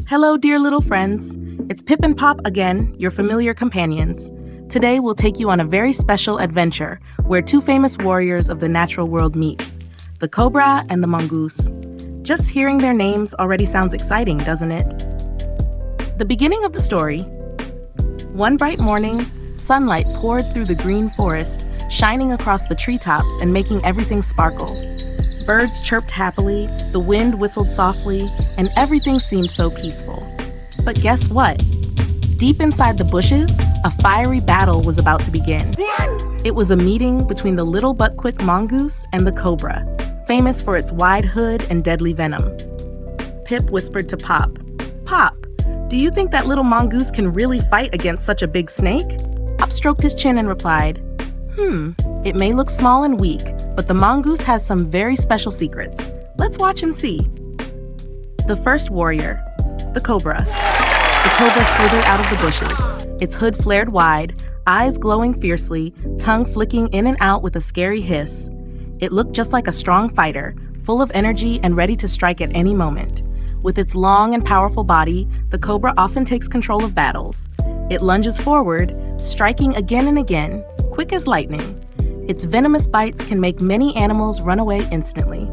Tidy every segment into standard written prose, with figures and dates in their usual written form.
Hello, dear little friends. It's Pip and Pop again, your familiar companions. Today, we'll take you on a very special adventure where two famous warriors of the natural world meet, the Cobra and the Mongoose. Just hearing their names already sounds exciting, doesn't it? The beginning of the story. One bright morning, sunlight poured through the green forest, shining across the treetops and making everything sparkle. Birds chirped happily, the wind whistled softly, and everything seemed so peaceful. But guess what? Deep inside the bushes, a fiery battle was about to begin. It was a meeting between the little but quick mongoose and the cobra, famous for its wide hood and deadly venom. Pip whispered to Pop, "Pop, do you think that little mongoose can really fight against such a big snake?" Pop stroked his chin and replied, It may look small and weak, but the mongoose has some very special secrets. Let's watch and see." The first warrior, the cobra. The cobra slithered out of the bushes. Its hood flared wide, eyes glowing fiercely, tongue flicking in and out with a scary hiss. It looked just like a strong fighter, full of energy and ready to strike at any moment. With its long and powerful body, the cobra often takes control of battles. It lunges forward, striking again and again, quick as lightning. Its venomous bites can make many animals run away instantly.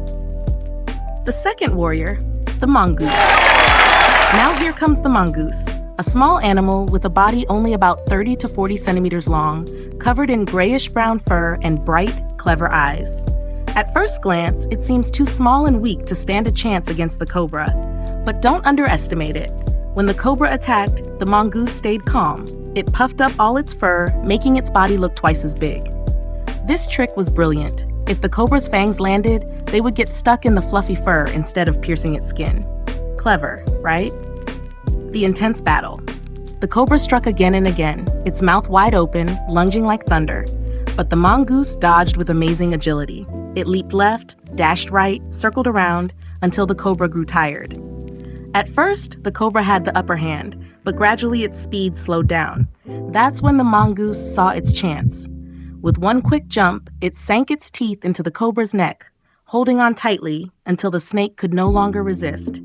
The second warrior, the mongoose. Now here comes the mongoose, a small animal with a body only about 30 to 40 centimeters long, covered in grayish-brown fur and bright, clever eyes. At first glance, it seems too small and weak to stand a chance against the cobra. But don't underestimate it. When the cobra attacked, the mongoose stayed calm. It puffed up all its fur, making its body look twice as big. This trick was brilliant. If the cobra's fangs landed, they would get stuck in the fluffy fur instead of piercing its skin. Clever, right? The intense battle. The cobra struck again and again, its mouth wide open, lunging like thunder. But the mongoose dodged with amazing agility. It leaped left, dashed right, circled around, until the cobra grew tired. At first, the cobra had the upper hand, but gradually its speed slowed down. That's when the mongoose saw its chance. With one quick jump, it sank its teeth into the cobra's neck, holding on tightly until the snake could no longer resist.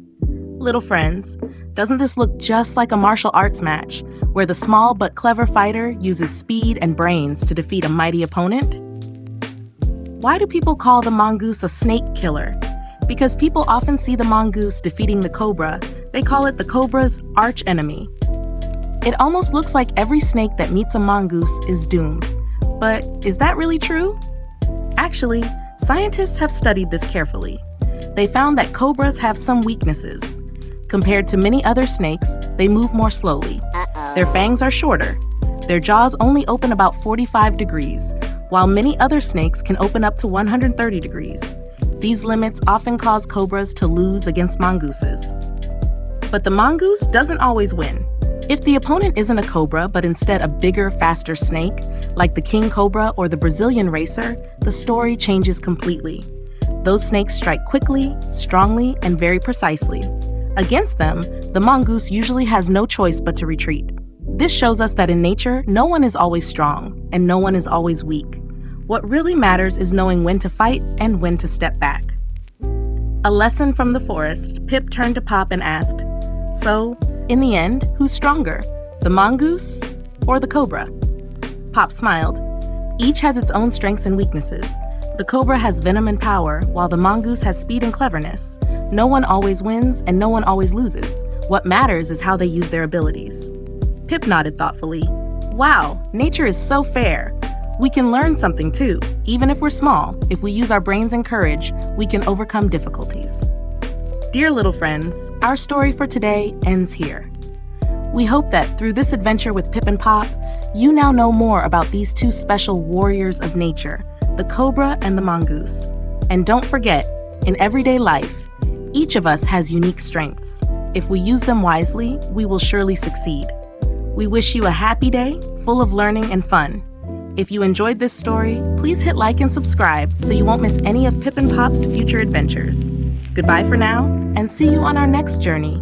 Little friends, doesn't this look just like a martial arts match, where the small but clever fighter uses speed and brains to defeat a mighty opponent? Why do people call the mongoose a snake killer? Because people often see the mongoose defeating the cobra, they call it the cobra's arch-enemy. It almost looks like every snake that meets a mongoose is doomed. But is that really true? Actually, scientists have studied this carefully. They found that cobras have some weaknesses. Compared to many other snakes, they move more slowly. Their fangs are shorter. Their jaws only open about 45 degrees, while many other snakes can open up to 130 degrees. These limits often cause cobras to lose against mongooses. But the mongoose doesn't always win. If the opponent isn't a cobra, but instead a bigger, faster snake, like the king cobra or the Brazilian racer, the story changes completely. Those snakes strike quickly, strongly, and very precisely. Against them, the mongoose usually has no choice but to retreat. This shows us that in nature, no one is always strong, and no one is always weak. What really matters is knowing when to fight and when to step back. A lesson from the forest, Pip turned to Pop and asked, "So, in the end, who's stronger, the mongoose or the cobra?" Pop smiled. Each has its own strengths and weaknesses. The cobra has venom and power, while the mongoose has speed and cleverness. No one always wins and no one always loses. What matters is how they use their abilities. Pip nodded thoughtfully. Wow, nature is so fair. We can learn something too. Even if we're small, if we use our brains and courage, we can overcome difficulties. Dear little friends, our story for today ends here. We hope that through this adventure with Pip and Pop, you now know more about these two special warriors of nature, the cobra and the mongoose. And don't forget, in everyday life, each of us has unique strengths. If we use them wisely, we will surely succeed. We wish you a happy day, full of learning and fun. If you enjoyed this story, please hit like and subscribe so you won't miss any of Pip and Pop's future adventures. Goodbye for now, and see you on our next journey.